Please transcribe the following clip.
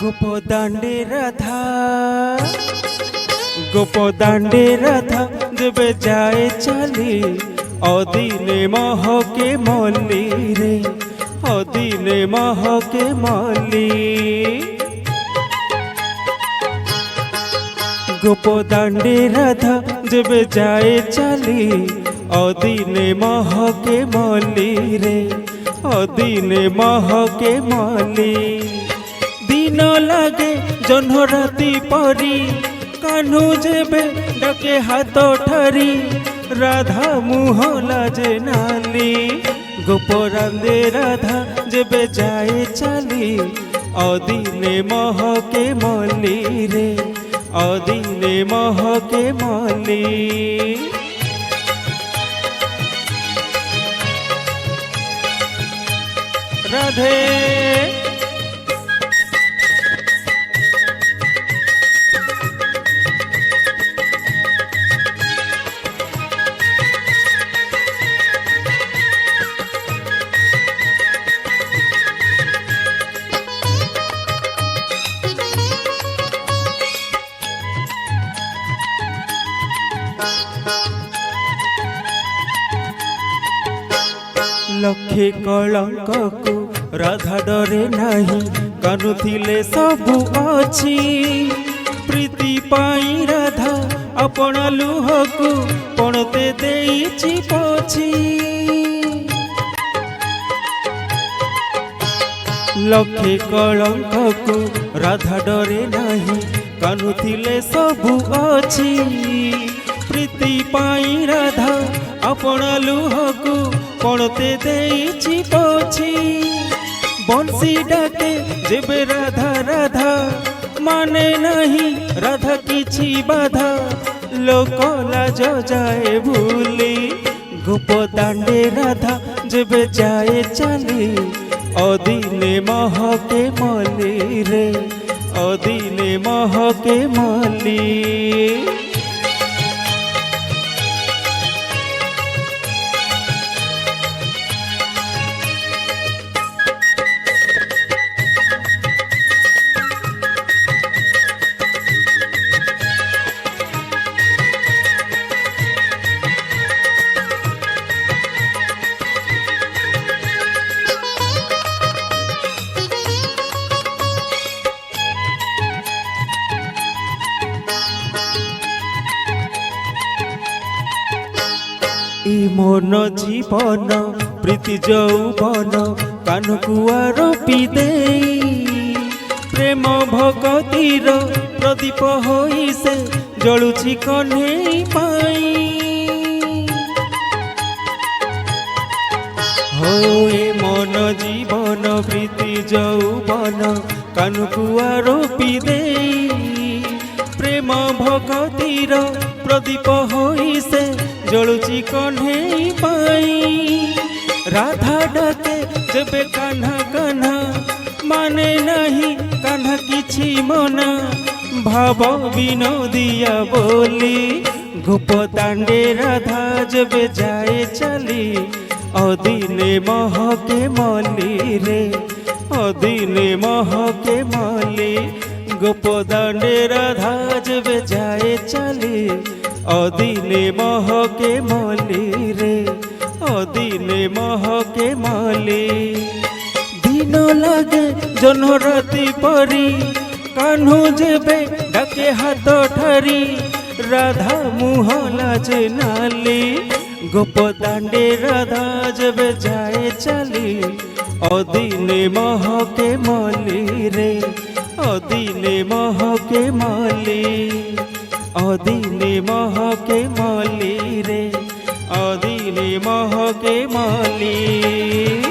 গোপদাণ্ডে রাধা গোপদাণ্ডে রাধা যেবে যায় চালি অদিনে মহকে মল্লি রে অদিনে মহকে মল্লি গোপদাণ্ডে রাধা যেবে যায় চালি অদিনে মহকে মল্লি রে অদিনে মহকে মল্লি দিন লাগে জহ্ন রাতি পরি কাহ্নু যেবে ডাকে হাত ঠারি রাধা মুহ লাজে নালি গোপদাণ্ডে রাধা যেবে যায় চালি অদিনে মহকে মল্লি রে অদিনে মহকে মল্লি রাধে लक्षे कलंक को राधा डरे नहीं कानुथिले सबु अछि प्रीति पाई राधा अपना लुह को पणते देइछि पोछि लक्षे कलंक को राधा डरे नहीं कानुथिले सबु अछि प्रीति पाई राधा अपना लुह को पणते देइछि पोछि बंसी डाके जेबे राधा राधा माने नहीं राधा किछि बाधा लोक लाज जाए भूली गोपदाण्डे राधा जेबे जाए चाली अदिने महके मल्ली रे अदिने महके मल्ली मन जीवन प्रीति यौवन कानकु आरोपी दे प्रेम भगतीर प्रदीप होई से जलुछि कन्हई पाई होए मन जीवन प्रीति यौवन कानकु आरोपी दे प्रेम भगतीर प्रदीप होई से जलुछि कन्हई पाई राधा डाके जेबे कान्हा कान्हा माने नहीं कान्हा किछि मना भाव विनोदिया बोली गोपदाण्डे राधा जेबे जाए चली अदिने महके मल्ली रे अदिने महके मल्ली गोपदाण्डे राधा जेबे जाए चली अदिने महके मल्ली रे अदिने महके मल्ली दिन लागे जह्न राति परी कान्हु जेबे डाके हाथ ठारी राधा मुह लाजे नाली गोपदाण्डे राधा जेबे जाए चली अदिने महके मल्ली रे अदिने महके मल्ली अदिने महके मल्ली रे अदिने महके मल्ली।